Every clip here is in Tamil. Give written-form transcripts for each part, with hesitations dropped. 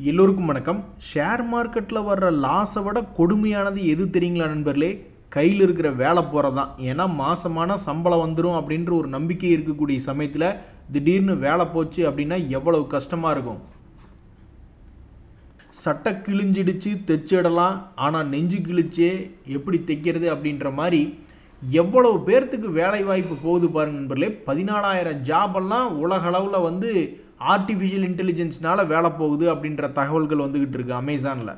எல்லோருக்கும் வணக்கம். ஷேர் மார்க்கெட்டில் வர்ற லாஸை விட கொடுமையானது எது தெரியுங்களா நண்பர்களே? கையில் இருக்கிற வேலை போகிறது தான். ஏன்னா மாதமான சம்பளம் வந்துடும் அப்படின்ற ஒரு நம்பிக்கை இருக்கக்கூடிய சமயத்தில் திடீர்னு வேலை போச்சு அப்படின்னா எவ்வளவு கஷ்டமாக இருக்கும். சட்டை கிழிஞ்சிடுச்சு தைச்சிடலாம், ஆனால் நெஞ்சு கிழிச்சே எப்படி தைக்கிறது அப்படின்ற மாதிரி எவ்வளவு பேர்த்துக்கு வேலை வாய்ப்பு போகுது பாருங்க நண்பர்களே. 14,000 ஜாபெல்லாம் உலகளவில் வந்து ஆர்டிஃபிஷியல் இன்டெலிஜென்ஸ்னால வேலை போகுது அப்படின்ற தகவல்கள் வந்துக்கிட்டு இருக்கு அமேசானில்.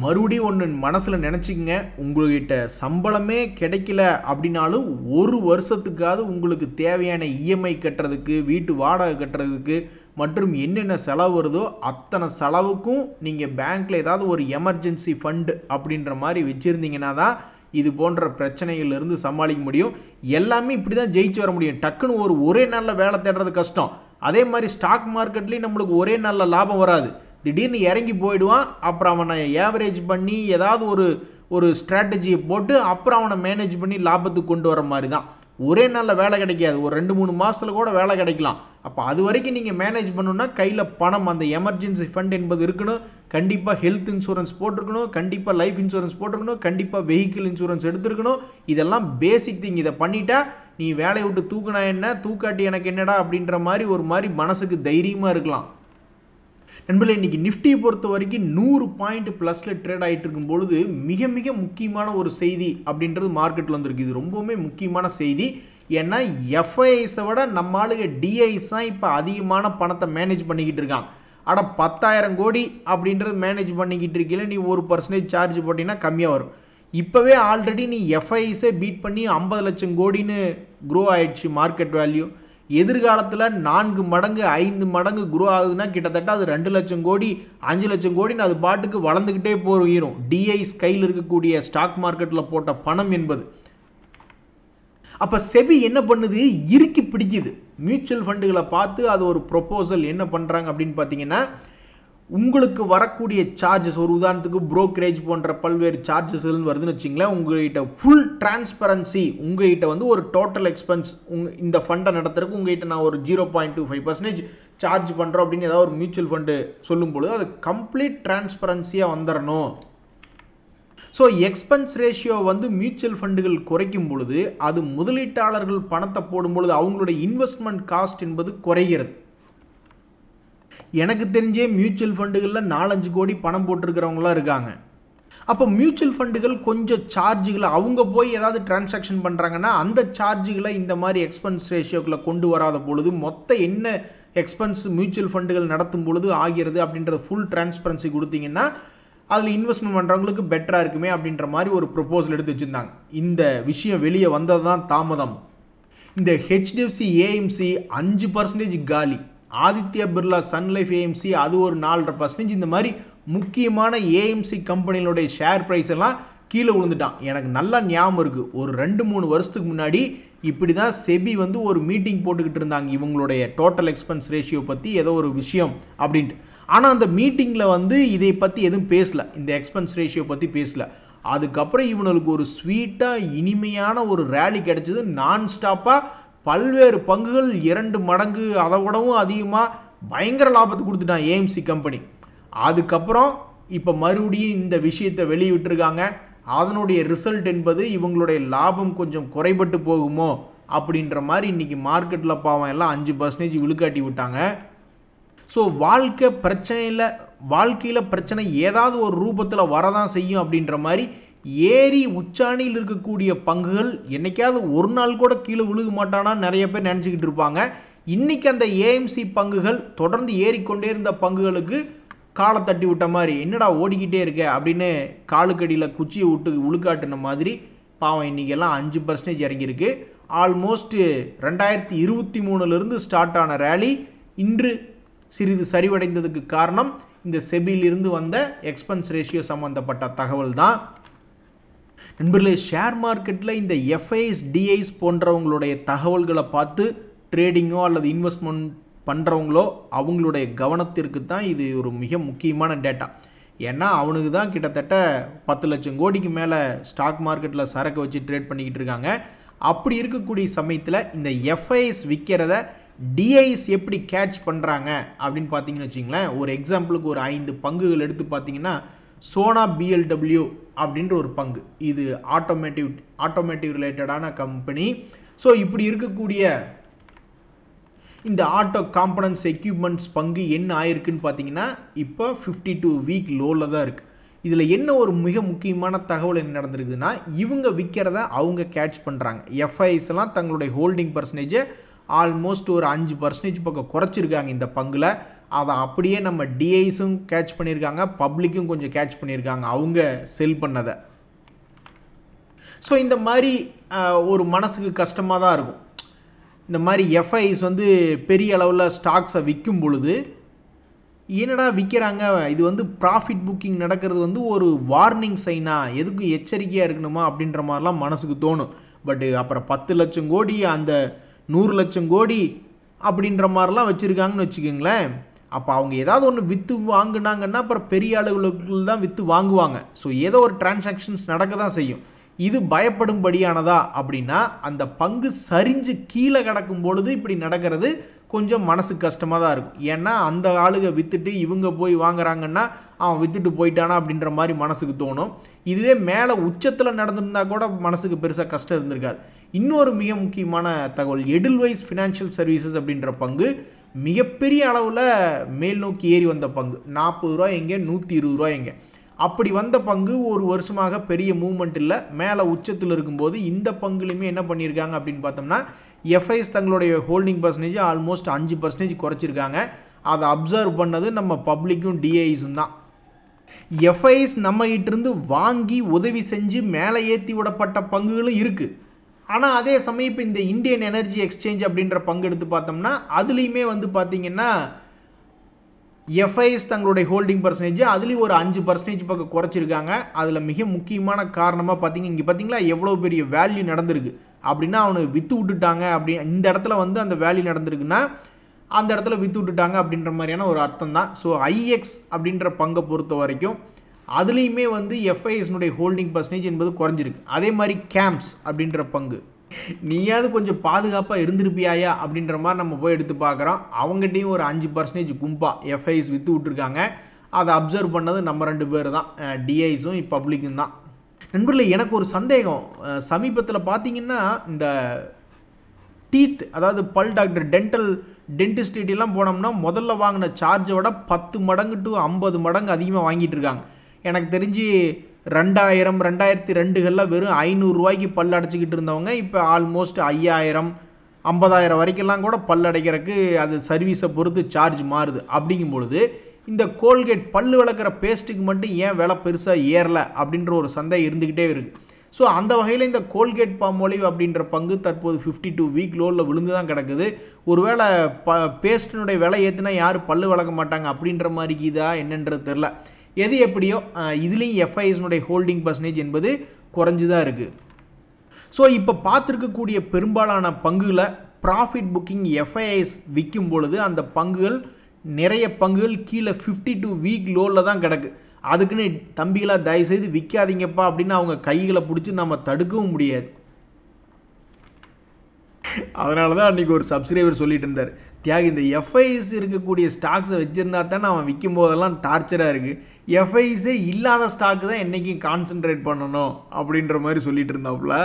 மறுபடியும் ஒன்று மனசில் நினச்சிக்கங்க, உங்கள்கிட்ட சம்பளமே கிடைக்கல அப்படின்னாலும் ஒரு வருஷத்துக்காவது உங்களுக்கு தேவையான இஎம்ஐ கட்டுறதுக்கு, வீட்டு வாடகை கட்டுறதுக்கு மற்றும் என்னென்ன செலவு வருதோ அத்தனை செலவுக்கும் நீங்கள் பேங்க்கில் ஏதாவது ஒரு எமர்ஜென்சி ஃபண்டு அப்படின்ற மாதிரி வச்சுருந்தீங்கன்னா தான் இது போன்ற பிரச்சனைகள்லேருந்து சமாளிக்க முடியும். எல்லாமே இப்படி தான் ஜெயிச்சு வர முடியும். டக்குன்னு ஒரே நாளில் வேலை தேடுறது கஷ்டம். அதே மாதிரி ஸ்டாக் மார்க்கெட்லேயும் நம்மளுக்கு ஒரே நாளில் லாபம் வராது. திடீர்னு இறங்கி போயிடுவான். அப்புறம் அவனை ஏவரேஜ் பண்ணி ஏதாவது ஒரு ஸ்ட்ராட்டஜியை போட்டு அப்புறம் அவனை மேனேஜ் பண்ணி லாபத்துக்கு கொண்டு வர மாதிரி தான். ஒரே நாளில் வேலை கிடைக்காது. ஒரு 2-3 மாதத்தில் கூட வேலை கிடைக்கலாம். அப்போ அது வரைக்கும் நீங்கள் மேனேஜ் பண்ணணுன்னா கையில் பணம், அந்த எமர்ஜென்சி ஃபண்ட் என்பது இருக்கணும். கண்டிப்பாக ஹெல்த் இன்சூரன்ஸ் போட்டிருக்கணும், கண்டிப்பாக லைஃப் இன்சூரன்ஸ் போட்டிருக்கணும், கண்டிப்பாக வெஹிக்கிள் இன்சூரன்ஸ் எடுத்துருக்கணும். இதெல்லாம் பேசிக் திங். இதை பண்ணிட்டா நீ வேலையை விட்டு தூக்குனா என்ன, தூக்காட்டி எனக்கு என்னடா அப்படின்ற மாதிரி ஒரு மாதிரி மனசுக்கு தைரியமாக இருக்கலாம். நண்பர்களே, இன்றைக்கி நிஃப்டியை பொறுத்த வரைக்கும் 100 பாயிண்ட் ப்ளஸில் ட்ரேட் ஆகிட்டு இருக்கும் பொழுது மிக மிக முக்கியமான ஒரு செய்தி அப்படின்றது மார்க்கெட்டில் வந்திருக்கு. இது ரொம்பவுமே முக்கியமான செய்தி. ஏன்னா எஃப்ஐஐஸை விட நம்ம ஆளுங்க டிஐஸ் தான் இப்போ அதிகமான பணத்தை மேனேஜ் பண்ணிக்கிட்டு இருக்காங்க. ஆனால் 10,000 கோடி அப்படின்றது மேனேஜ் பண்ணிக்கிட்டு இருக்கீங்கள, நீ 1% சார்ஜ் போட்டிங்கன்னா கம்மியாக வரும். இப்போவே ஆல்ரெடி நீ எஃப்ஐஸே பீட் பண்ணி 50 லட்சம் கோடின்னு க்ரோ ஆயிடுச்சு மார்க்கெட் வேல்யூ. எதிர்காலத்தில் 4 மடங்கு 5 மடங்கு க்ரோ ஆகுதுன்னா கிட்டத்தட்ட அது 2 லட்சம் கோடி 5 லட்சம் கோடின்னு அது பாட்டுக்கு வளர்ந்துக்கிட்டே போயிடும். டிஐஸ் கையில் இருக்கக்கூடிய ஸ்டாக் மார்க்கெட்டில் போட்ட பணம் என்பது. அப்போ செபி என்ன பண்ணுது, இறுக்கி பிடிக்குது. மியூச்சுவல் ஃபண்டுகளை பார்த்து அது ஒரு ப்ரொப்போசல் என்ன பண்ணுறாங்க அப்படின்னு பார்த்தீங்கன்னா, உங்களுக்கு வரக்கூடிய சார்ஜஸ், ஒரு உதாரணத்துக்கு புரோக்கரேஜ் போன்ற பல்வேறு சார்ஜஸ்ன்னு வருதுன்னு வச்சிங்களேன். உங்கள்கிட்ட ஃபுல் டிரான்ஸ்பரன்சி, உங்கள்கிட்ட வந்து ஒரு டோட்டல் எக்ஸ்பென்ஸ், இந்த ஃபண்டை நடத்துறதுக்கு உங்கள்கிட்ட நான் ஒரு 0.25% சார்ஜ் பண்ணுறோம் அப்படின்னு ஏதாவது ஒரு மியூச்சுவல் ஃபண்டு சொல்லும்பொழுது அது கம்ப்ளீட் டிரான்ஸ்பரன்சியாக வந்துடணும். ஸோ எக்ஸ்பென்ஸ் ரேஷியோ வந்து மியூச்சுவல் ஃபண்டுகள் குறைக்கும் பொழுது அது முதலீட்டாளர்கள் பணத்தை போடும் பொழுது அவங்களுடைய இன்வெஸ்ட்மெண்ட் காஸ்ட் என்பது குறைகிறது. எனக்கு தெரிஞ்சே மியூச்சுவல் ஃபண்டுகளில் 4-5 கோடி பணம் போட்டிருக்கிறவங்களாம் இருக்காங்க. அப்போ மியூச்சுவல் ஃபண்டுகள் கொஞ்சம் சார்ஜுகளை அவங்க போய் ஏதாவது டிரான்சாக்ஷன் பண்ணுறாங்கன்னா அந்த சார்ஜுகளை இந்த மாதிரி எக்ஸ்பென்ஸ் ரேஷியோக்களை கொண்டு வராத பொழுது மொத்த என்ன எக்ஸ்பென்ஸ் மியூச்சுவல் ஃபண்டுகள் நடத்தும் பொழுது ஆகிறது அப்படின்றது ஃபுல் டிரான்ஸ்பரன்சி கொடுத்தீங்கன்னா அதில் இன்வெஸ்ட்மெண்ட் பண்ணுறவங்களுக்கு பெட்டராக இருக்குமே அப்படின்ற மாதிரி ஒரு ப்ரொப்போசல் எடுத்து வச்சுருந்தாங்க. இந்த விஷயம் வெளியே வந்தது தான் தாமதம். இந்த ஹெச்டிஎஃப்சி ஏஎம்சி 5% காலி, Aditya Birla Sun Life AMC அது ஒரு 4.5%. இந்த மாதிரி முக்கியமான ஏஎம்சி கம்பெனிகளுடைய ஷேர் ப்ரைஸ் எல்லாம் கீழே விழுந்துட்டான். எனக்கு நல்லா ஞாபகம் இருக்குது, ஒரு 2-3 வருஷத்துக்கு முன்னாடி இப்படி தான் செபி வந்து ஒரு மீட்டிங் போட்டுக்கிட்டு இருந்தாங்க இவங்களுடைய டோட்டல் எக்ஸ்பென்ஸ் ரேஷியோ பற்றி ஏதோ ஒரு விஷயம் அப்படின்ட்டு. ஆனால் அந்த மீட்டிங்கில் வந்து இதை பற்றி எதுவும் பேசலை, இந்த எக்ஸ்பென்ஸ் ரேஷியோ பற்றி பேசலை. அதுக்கப்புறம் இவனுக்கு ஒரு ஸ்வீட்டாக இனிமையான ஒரு ரேலி கிடச்சிது. நான் ஸ்டாப்பாக பல்வேறு பங்குகள் 2 மடங்கு அதை விடவும் அதிகமாக பயங்கர லாபத்தை கொடுத்துட்டான் ஏஎம்சி கம்பெனி. அதுக்கப்புறம் இப்போ மறுபடியும் இந்த விஷயத்தை வெளியிட்டிருக்காங்க. அதனுடைய ரிசல்ட் என்பது இவங்களுடைய லாபம் கொஞ்சம் குறைபட்டு போகுமோ அப்படின்ற மாதிரி இன்றைக்கி மார்க்கெட்டில் பாவம் எல்லாம் 5% விழுக்காட்டி விட்டாங்க. ஸோ வாழ்க்கையில் பிரச்சனை ஏதாவது ஒரு ரூபத்தில் வரதான் செய்யும் அப்படின்ற மாதிரி ஏறி உச்சாணியில் இருக்கக்கூடிய பங்குகள் என்னைக்காவது ஒரு நாள் கூட கீழே விழுக மாட்டானா நிறைய பேர் நினச்சிக்கிட்டு இருப்பாங்க. இன்றைக்கி அந்த ஏஎம்சி பங்குகள் தொடர்ந்து ஏறிக்கொண்டே இருந்த பங்குகளுக்கு காலை தட்டி விட்ட மாதிரி, என்னடா ஓடிக்கிட்டே இருக்க அப்படின்னு காலுக்கடியில் குச்சியை விட்டு உழுக்காட்டின மாதிரி பாவம் இன்றைக்கெல்லாம் 5% இறங்கியிருக்கு. ஆல்மோஸ்ட் 2023 ஸ்டார்ட் ஆன ரேலி இன்று சிறிது சரிவடைந்ததுக்கு காரணம் இந்த செபியிலிருந்து வந்த எக்ஸ்பென்ஸ் ரேஷியோ சம்மந்தப்பட்ட தகவல் தான். நண்பர்களே, ஷேர் மார்க்கெட்டில் இந்த எஃப்ஐஸ் டிஐஸ் போன்றவங்களுடைய தகவல்களை பார்த்து ட்ரேடிங்கோ அல்லது இன்வெஸ்ட்மெண்ட் பண்ணுறவங்களோ அவங்களுடைய கவனத்திற்கு தான் இது ஒரு மிக முக்கியமான டேட்டா. ஏன்னா அவனுக்கு தான் கிட்டத்தட்ட 10 லட்சம் கோடிக்கு மேலே ஸ்டாக் மார்க்கெட்டில் சரக்கு வச்சு ட்ரேட் பண்ணிக்கிட்டு இருக்காங்க. அப்படி இருக்கக்கூடிய சமயத்தில் இந்த எஃப்ஐஎஸ் விற்கிறத டிஐஸ் எப்படி கேட்ச் பண்ணுறாங்க அப்படின்னு பார்த்தீங்கன்னு வச்சிங்களேன். ஒரு எக்ஸாம்பிளுக்கு ஒரு 5 பங்குகள் எடுத்து பார்த்தீங்கன்னா சோனா பிஎல்டபிள்யூ அப்படின்ற ஒரு பங்கு, இது ஆட்டோமேட்டிவ் ரிலேட்டடான கம்பெனி. ஸோ இப்படி இருக்கக்கூடிய இந்த ஆட்டோ காம்பனன்ட்ஸ் எக்யூப்மெண்ட்ஸ் பங்கு என்ன ஆயிருக்குன்னு பார்த்தீங்கன்னா இப்போ 52 வீக் லோவில் தான் இருக்குது. இதில் என்ன ஒரு மிக முக்கியமான தகவல் என்ன நடந்திருக்குதுன்னா, இவங்க விற்கிறத அவங்க கேட்ச் பண்ணுறாங்க. எஃப்ஐஸ்லாம் தங்களுடைய ஹோல்டிங் பர்சன்டேஜை ஆல்மோஸ்ட் ஒரு 5% பக்கம் குறைச்சிருக்காங்க இந்த பங்கில். அதை அப்படியே நம்ம டிஐஸும் கேட்ச் பண்ணியிருக்காங்க, பப்ளிக்கும் கொஞ்சம் கேட்ச் பண்ணியிருக்காங்க அவங்க செல் பண்ணதை. ஸோ இந்த மாதிரி ஒரு மனசுக்கு கஷ்டமாக தான் இருக்கும். இந்த மாதிரி எஃப்ஐஸ் வந்து பெரிய அளவில் ஸ்டாக்ஸை விற்கும் பொழுது என்னடா விற்கிறாங்க, இது வந்து ப்ராஃபிட் புக்கிங் நடக்கிறது வந்து ஒரு வார்னிங் சைனா, எதுக்கும் எச்சரிக்கையாக இருக்கணுமா அப்படின்ற மாதிரிலாம் மனசுக்கு தோணும். பட்டு அப்புறம் 10 லட்சம் கோடி அந்த 100 லட்சம் கோடி அப்படின்ற மாதிரிலாம் வச்சுருக்காங்கன்னு வச்சுக்கோங்களேன். அப்போ அவங்க ஏதாவது ஒன்று விற்று வாங்கினாங்கன்னா அப்புறம் பெரிய அளவுக்கு தான் விற்று வாங்குவாங்க. ஸோ ஏதோ ஒரு டிரான்சாக்ஷன்ஸ் நடக்க தான் செய்யும். இது பயப்படும்படியானதா அப்படின்னா அந்த பங்கு சரிஞ்சு கீழே கிடக்கும் பொழுது இப்படி நடக்கிறது கொஞ்சம் மனசுக்கு கஷ்டமாக தான் இருக்கும். ஏன்னா அந்த ஆளுக விற்றுட்டு இவங்க போய் வாங்குறாங்கன்னா அவன் விற்றுட்டு போயிட்டானா அப்படின்ற மாதிரி மனசுக்கு தோணும். இதுவே மேலே உச்சத்தில் நடந்திருந்தா கூட மனசுக்கு பெருசாக கஷ்டம் இருந்திருக்காது. இன்னொரு மிக முக்கியமான தகவல், எடில்வைஸ் ஃபினான்ஷியல் சர்வீசஸ் அப்படின்ற பங்கு மிகப்பெரிய அளவில் மேல் நோக்கி ஏறி வந்த பங்கு. 40 ரூபா எங்கே, 120 ரூபா எங்கே, அப்படி வந்த பங்கு ஒரு வருஷமாக பெரிய மூவ்மெண்ட் இல்லை. மேலே உச்சத்தில் இருக்கும்போது இந்த பங்குலையுமே என்ன பண்ணியிருக்காங்க அப்படின்னு பார்த்தோம்னா, எஃப்ஐஸ் தங்களுடைய ஹோல்டிங் பர்சன்டேஜ் ஆல்மோஸ்ட் 5% குறைச்சிருக்காங்க. அதை அப்சர்வ் பண்ணது நம்ம பப்ளிக்கும் டிஐஸும் தான். எஃப்ஐஸ் நம்மகிட்டிருந்து வாங்கி உதவி செஞ்சு மேலே ஏற்றி விடப்பட்ட பங்குகளும் இருக்குது. ஆனால் அதே சமயம் இப்போ இந்த இந்தியன் எனர்ஜி எக்ஸ்சேஞ்ச் அப்படின்ற பங்கு எடுத்து பார்த்தோம்னா அதுலேயுமே வந்து பார்த்திங்கன்னா எஃப்ஐஸ் தங்களுடைய ஹோல்டிங் பர்சன்டேஜ் அதுலேயும் ஒரு 5% பக்கம் குறைச்சிருக்காங்க. அதில் மிக முக்கியமான காரணமாக பார்த்தீங்க, இங்கே பார்த்தீங்களா எவ்வளோ பெரிய வேல்யூ நடந்திருக்கு அப்படின்னா அவனுக்கு விற்று விட்டுட்டாங்க. அப்படி இந்த இடத்துல வந்து அந்த வேல்யூ நடந்திருக்குன்னா அந்த இடத்துல விற்று விட்டுட்டாங்க அப்படின்ற மாதிரியான ஒரு அர்த்தம் தான். ஸோ ஐஎக்ஸ் அப்படின்ற பங்கை பொறுத்த வரைக்கும் அதுலேயுமே வந்து எஃப்ஐஎஸ்னுடைய ஹோல்டிங் பர்சன்டேஜ் என்பது குறைஞ்சிருக்கு. அதே மாதிரி கேம்ப்ஸ் அப்படின்ற பங்கு, நீயாவது கொஞ்சம் பாதுகாப்பாக இருந்திருப்பியாயா அப்படின்ற மாதிரி நம்ம போய் எடுத்து பார்க்குறோம். அவங்ககிட்டையும் ஒரு 5% கும்பா எஃப்ஐஎஸ் விற்று விட்டுருக்காங்க. அதை அப்சர்வ் பண்ணது நம்ம 2 பேர் தான், டிஐஸும் பப்ளிக்கும் தான். நண்பர்களே, எனக்கு ஒரு சந்தேகம். சமீபத்தில் பார்த்தீங்கன்னா இந்த டீத், அதாவது பல் டாக்டர், டென்டிஸ்டிலாம் போனோம்னா முதல்ல வாங்கின சார்ஜை விட 10 மடங்கு to 50 மடங்கு அதிகமாக வாங்கிட்டு இருக்காங்க. எனக்கு தெரிஞ்சு 2002 வெறும் 500 ரூபாய்க்கு பல் அடைச்சிக்கிட்டு இருந்தவங்க இப்போ ஆல்மோஸ்ட் 5000 50,000 வரைக்கெல்லாம் கூட பல் அடைக்கிறதுக்கு அது சர்வீஸை பொறுத்து சார்ஜ் மாறுது. அப்படிங்கும் பொழுது இந்த கோல்கேட் பல் விளக்குற பேஸ்ட்டுக்கு மட்டும் ஏன் விலை பெருசாக ஏறலை அப்படின்ற ஒரு சந்தேகம் இருந்துக்கிட்டே இருக்குது. ஸோ அந்த வகையில் இந்த கோல்கேட் பால்மோலிவ் அப்படின்ற பங்கு தற்போது 52 வீக் லோவில் விழுந்து தான் கிடக்குது. ஒருவேளை பேஸ்ட்டினுடைய விலை ஏற்றுனா யாரும் பல் விளக்க மாட்டாங்க அப்படின்ற மாதிரி இதா என்னன்றது தெரில. எது எப்படியோ இதுலேயும் எஃப்ஐஎஸ்னுடைய ஹோல்டிங் பர்சன்டேஜ் என்பது குறைஞ்சி தான் இருக்குது. ஸோ இப்போ பார்த்துருக்கக்கூடிய பெரும்பாலான பங்குகளை ப்ராஃபிட் புக்கிங் எஃப்ஐஎஸ் விற்கும் பொழுது அந்த பங்குகள் நிறைய பங்குகள் கீழே 52 வீக் லோவில் தான் கிடக்கு. அதுக்குன்னு தம்பிகளாக தயவுசெய்து விற்காதீங்கப்பா அப்படின்னு அவங்க கைகளை பிடிச்சி நம்ம தடுக்கவும் முடியாது. அதனால தான் அன்றைக்கி ஒரு சப்ஸ்கிரைபர் சொல்லிட்டு இருந்தார், தியாகி இந்த எஃப்ஐஎஸ் இருக்கக்கூடிய ஸ்டாக்ஸை வச்சுருந்தா தானே அவன் விற்கும் போதெல்லாம் டார்ச்சராக இருக்குது, எஃப்ஐஎஸே இல்லாத ஸ்டாக்கு தான் என்றைக்கும் கான்சென்ட்ரேட் பண்ணணும் அப்படின்ற மாதிரி சொல்லிட்டு இருந்தாப்புல.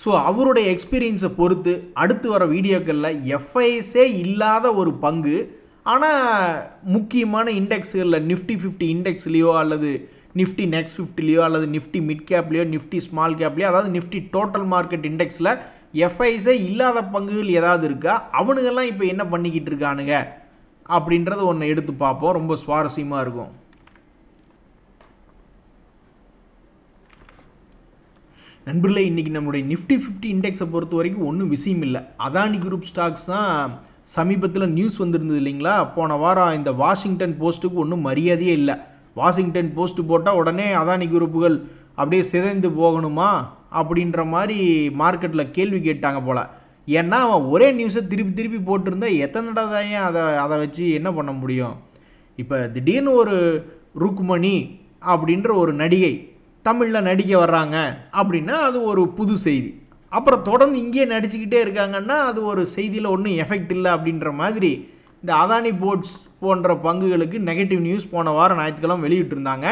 ஸோ அவருடைய எக்ஸ்பீரியன்ஸை பொறுத்து அடுத்து வர வீடியோக்களில் எஃப்ஐஎஸே இல்லாத ஒரு பங்கு ஆனால் முக்கியமான இண்டெக்ஸுகளில் நிஃப்டி 50 இண்டெக்ஸ்லேயோ அல்லது நிஃப்டி நெக்ஸ்ட் 50லையோ அல்லது நிஃப்டி மிட் கேப்லேயோ நிஃப்டி ஸ்மால் கேப்லேயோ, அதாவது நிஃப்டி டோட்டல் மார்க்கெட் இண்டெக்ஸில் எஃப்ஐஸே இல்லாத பங்குகள் ஏதாவது இருக்கா, அவனுங்கெல்லாம் இப்போ என்ன பண்ணிக்கிட்டு இருக்கானுங்க அப்படின்றத ஒன்று எடுத்து பார்ப்போம். ரொம்ப சுவாரஸ்யமாக இருக்கும். நண்பர்களே, இன்றைக்கி நம்மளுடைய நிஃப்டி 50 இண்டெக்ஸை பொறுத்த வரைக்கும் ஒன்றும் விஷயம் இல்லை. அதானி குரூப் ஸ்டாக்ஸ் தான் சமீபத்தில் நியூஸ் வந்திருந்தது இல்லைங்களா. போன வாரம் இந்த வாஷிங்டன் போஸ்ட்டுக்கு ஒன்றும் மரியாதையே இல்லை. வாஷிங்டன் போஸ்ட்டு போட்டால் உடனே அதானி குரூப்புகள் அப்படியே சிதைந்து போகணுமா அப்படின்ற மாதிரி மார்க்கெட்டில் கேள்வி கேட்டாங்க போல். ஏன்னா அவன் ஒரே நியூஸை திருப்பி போட்டிருந்தா எத்தனை தடவை அதை வச்சு என்ன பண்ண முடியும். இப்போ திடீர்னு ஒரு ருக்மணி அப்படின்ற ஒரு நடிகை தமிழில் நடிக்க வர்றாங்க அப்படின்னா அது ஒரு புது செய்தி. அப்புறம் தொடர்ந்து இங்கேயே நடிச்சுக்கிட்டே இருக்காங்கன்னா அது ஒரு செய்தியில் ஒன்றும் எஃபெக்ட் இல்லை அப்படின்ற மாதிரி இந்த அதானி போர்ட்ஸ் போன்ற பங்குகளுக்கு நெகட்டிவ் நியூஸ் போன வாரம் ஞாயிற்றுக்கிழமை வெளியிட்டிருந்தாங்க.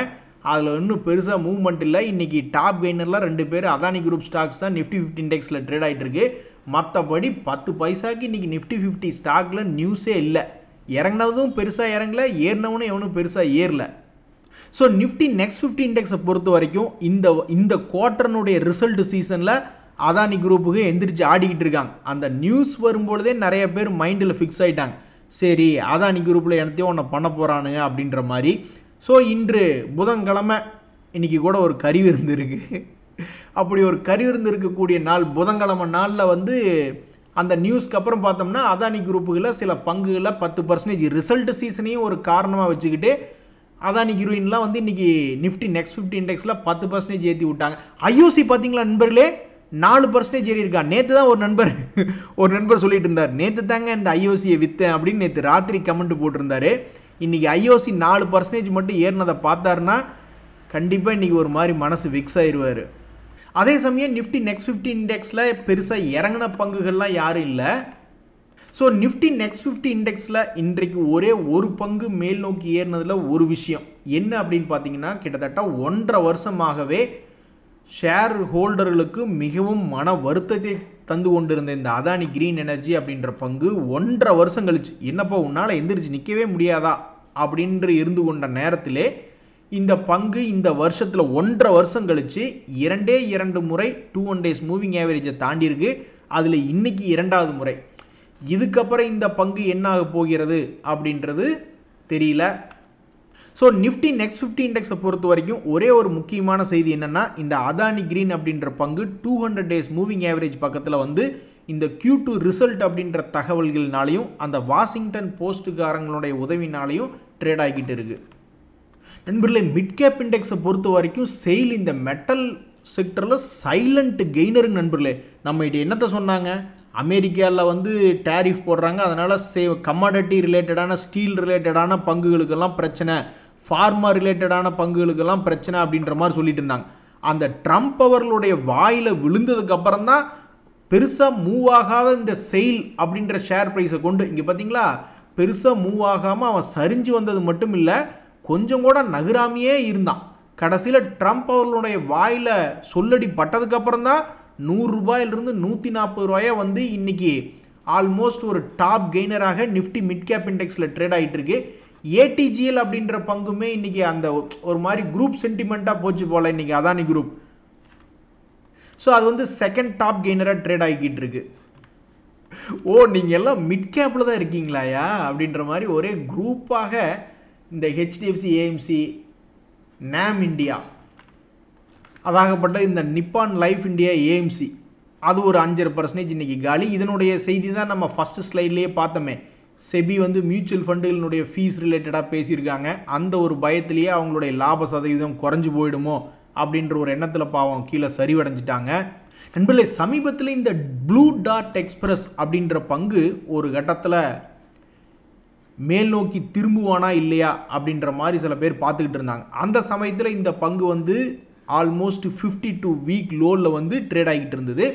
அதில் இன்னும் பெருசாக மூவ்மெண்ட் இல்லை. இன்றைக்கி டாப் கெய்னரில் 2 பேர் அதானி குரூப் ஸ்டாக்ஸ் தான் நிஃப்டி 50 இண்டெக்ஸில் ட்ரேட் ஆகிட்டு இருக்கு. மற்றபடி 10 பைசாக்கு இன்றைக்கி நிஃப்டி 50 ஸ்டாக்கில் நியூஸே இல்லை. இறங்கினதும் பெருசாக இறங்கல, ஏறினவனும் எவனும் பெருசாக ஏறல. ஸோ நிஃப்டி நெக்ஸ்ட் 50 இண்டெக்ஸை பொறுத்த வரைக்கும் இந்த குவார்ட்டர்னுடைய ரிசல்ட் சீசனில் அதானி குரூப்புக்கு எந்திரிச்சு ஆடிக்கிட்டு இருக்காங்க. அந்த நியூஸ் வரும்பொழுதே நிறைய பேர் மைண்டில் ஃபிக்ஸ் ஆகிட்டாங்க, சரி அதானி குரூப்பில் என்னத்தையும் ஒன்று பண்ண போகிறானுங்க அப்படின்ற மாதிரி. ஸோ இன்று புதன்கிழமை இன்றைக்கி கூட ஒரு கறி விருந்து இருக்குது. அப்படி ஒரு கறி விருந்து இருக்கக்கூடிய நாள் புதன்கிழமை நாளில் வந்து அந்த நியூஸ்க்கு அப்புறம் பார்த்தோம்னா அதானி குரூப்புகளில் சில பங்குகளில் 10% ரிசல்ட் சீசனையும் ஒரு காரணமாக வச்சுக்கிட்டு அதானி ஹீரோயின்லாம் வந்து இன்றைக்கி நிஃப்டி நெக்ஸ்ட் 50 இண்டெக்ஸில் 10% ஏற்றி விட்டாங்க. ஐஓசி பார்த்தீங்களா நண்பர்களே, 4% ஏறி இருக்கா. நேற்று தான் ஒரு நண்பர் சொல்லிட்டு இருந்தார், நேற்று தாங்க இந்த ஐஓசியை விற்றேன் அப்படின்னு நேற்று ராத்திரி கமெண்ட் போட்டிருந்தாரு. இன்றைக்கி ஐஓசி 4% மட்டும் ஏறினதை பார்த்தாருன்னா கண்டிப்பாக இன்றைக்கி ஒரு மாதிரி மனசு விக்ஸ் ஆயிடுவார். அதே சமயம் நிஃப்டி நெக்ஸ்ட் 50 இண்டெக்ஸில் பெருசாக இறங்கின பங்குகள்லாம் யாரும் இல்லை. ஸோ நிஃப்டி நெக்ஸ்ட் 50 இண்டெக்ஸில் இன்றைக்கு ஒரே ஒரு பங்கு மேல் நோக்கி ஏறினதில் ஒரு விஷயம் என்ன அப்படின்னு பார்த்தீங்கன்னா, கிட்டத்தட்ட 1.5 வருஷமாகவே ஷேர் ஹோல்டர்களுக்கு மிகவும் மன வருத்தத்தை தந்து கொண்டிருந்த இந்த அதானி கிரீன் எனர்ஜி அப்படின்ற பங்கு 1.5 வருஷம் கழிச்சு, என்னப்பா உன்னால் எந்திரிச்சு நிற்கவே முடியாதா அப்படின்று இருந்து கொண்ட நேரத்திலே இந்த பங்கு இந்த வருஷத்தில் 1.5 வருஷம் கழிச்சு 2 முறை 21 days மூவிங் ஆவரேஜை தாண்டியிருக்கு. அதில் இன்னைக்கு 2வது முறை. இதுக்கப்புறம் இந்த பங்கு என்ன ஆக போகிறது அப்படின்றது தெரியல. ஸோ நிஃப்டி நெக்ஸ்ட் 50 இண்டெக்ஸை பொறுத்த வரைக்கும் ஒரே ஒரு முக்கியமான செய்தி என்னென்னா, இந்த அதானி கிரீன் அப்படின்ற பங்கு 200 days மூவிங் ஆவரேஜ் பக்கத்தில் வந்து இந்த Q2 ரிசல்ட் அப்படின்ற தகவல்கள்னாலையும் அந்த வாஷிங்டன் போஸ்ட்டுக்காரங்களுடைய உதவினாலையும் ட்ரேட் ஆகிக்கிட்டு இருக்குது. நண்பர்களே, மிட் கேப் இண்டெக்ஸை பொறுத்த வரைக்கும் செயில் இந்த மெட்டல் செக்டரில் சைலண்ட் கெய்னரு. நண்பர்களே, நம்ம இது என்னத்தை சொன்னாங்க, அமெரிக்காவில் வந்து டேரிஃப் போடுறாங்க, அதனால் கமாடிட்டி ரிலேட்டடான ஸ்டீல் ரிலேட்டடான பங்குகளுக்கெல்லாம் பிரச்சனை, ஃபார்மா ரிலேட்டடான பங்குகளுக்கெல்லாம் பிரச்சனை அப்படின்ற மாதிரி சொல்லிட்டு இருந்தாங்க. அந்த ட்ரம்ப் அவர்களுடைய வாயில் விழுந்ததுக்கு அப்புறம் தான் பெருசாக மூவ் ஆகாத இந்த செயில் அப்படின்ற ஷேர் ப்ரைஸை கொண்டு இங்கே பார்த்தீங்களா, பெருசாக மூவ் ஆகாமல் அவன் சரிஞ்சு வந்தது மட்டும் இல்லை, கொஞ்சம் கூட நகராமையே இருந்தான். கடைசியில் ட்ரம்ப் அவர்களுடைய வாயில் சொல்லடி பட்டதுக்கப்புறம் தான் 100 ரூபாயிலிருந்து 140 ரூபாயா வந்து இன்னைக்கு ஆல்மோஸ்ட் ஒரு டாப் கெய்னராக நிஃப்டி மிட் கேப் இண்டெக்ஸில் ட்ரேட் ஆகிட்டு இருக்கு. ஏடிஜிஎல் அப்படின்ற பங்குமே இன்னைக்கு அந்த ஒரு மாதிரி குரூப் சென்டிமெண்ட்டாக போச்சு போல இன்னைக்கு அதானி குரூப். ஸோ அது வந்து செகண்ட் டாப் கெய்னராக ட்ரேட் ஆகிக்கிட்டு இருக்கு. ஓ, நீங்கள் எல்லாம் மிட் கேப்பில் தான் இருக்கீங்களாயா அப்படின்ற மாதிரி ஒரே குரூப்பாக இந்த ஹெச்டிஎஃப்சி, ஏஎம்சி, நேம் இந்தியா, அதாகப்பட்ட இந்த நிப்பான் லைஃப் இந்தியா, ஏஎம்சி, அது ஒரு 5% இன்றைக்கி காலி. இதனுடைய செய்தி தான் நம்ம ஃபஸ்ட்டு ஸ்லைட்லேயே பார்த்தோமே. செபி வந்து மியூச்சுவல் ஃபண்டுகளினுடைய ஃபீஸ் ரிலேட்டடாக பேசியிருக்காங்க. அந்த ஒரு பயத்திலேயே அவங்களுடைய லாப சதவீதம் குறைஞ்சி போயிடுமோ அப்படின்ற ஒரு எண்ணத்தில் பாவம் கீழே சரிவடைஞ்சிட்டாங்க. நண்பர்களே, சமீபத்தில் இந்த ப்ளூ டார்ட் எக்ஸ்பிரஸ் அப்படின்ற பங்கு ஒரு கட்டத்தில் மேல் நோக்கி திரும்புவானா இல்லையா அப்படின்ற மாதிரி சில பேர் பார்த்துக்கிட்டு இருந்தாங்க. அந்த சமயத்தில் இந்த பங்கு வந்து ஆல்மோஸ்ட் 52 வீக் லோவில் வந்து ட்ரேட் ஆகிட்டு இருந்தது.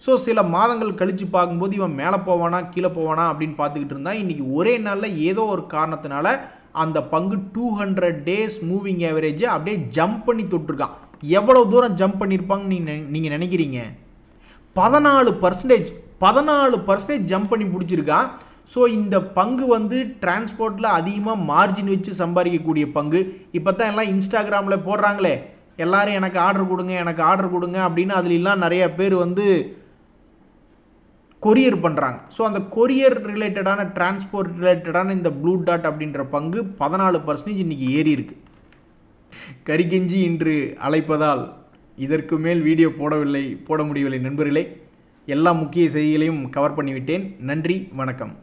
ஸோ சில மாதங்கள் கழித்து பார்க்கும்போது இவன் மேலே போவானா கீழே போவானா அப்படின்னு பார்த்துக்கிட்டு இருந்தான். இன்றைக்கி ஒரே நாளில் ஏதோ ஒரு காரணத்தினால அந்த பங்கு 200 days மூவிங் ஆவரேஜை அப்படியே ஜம்ப் பண்ணி தொட்டிருக்கான். எவ்வளோ தூரம் ஜம்ப் பண்ணியிருப்பாங்க நீங்கள் நினைக்கிறீங்க? 14% ஜம்ப் பண்ணி பிடிச்சிருக்கான். ஸோ இந்த பங்கு வந்து டிரான்ஸ்போர்ட்டில் அதிகமாக மார்ஜின் வச்சு சம்பாதிக்கக்கூடிய பங்கு. இப்போ தான் எல்லாம் இன்ஸ்டாகிராமில் போடுறாங்களே, எல்லாரும் எனக்கு ஆர்டர் கொடுங்க அப்படின்னு அதுலெல்லாம் நிறைய பேர் வந்து கொரியர் பண்ணுறாங்க. ஸோ அந்த கொரியர் ரிலேட்டடான டிரான்ஸ்போர்ட் ரிலேட்டடான இந்த ப்ளூ டாட் அப்படின்ற பங்கு 14% இன்றைக்கி ஏறி இருக்கு. கரிகெஞ்சி இன்று அழைப்பதால் இதற்கு மேல் வீடியோ போட முடியவில்லை நண்பர்களே. எல்லா முக்கிய செய்திகளையும் கவர் பண்ணிவிட்டேன். நன்றி, வணக்கம்.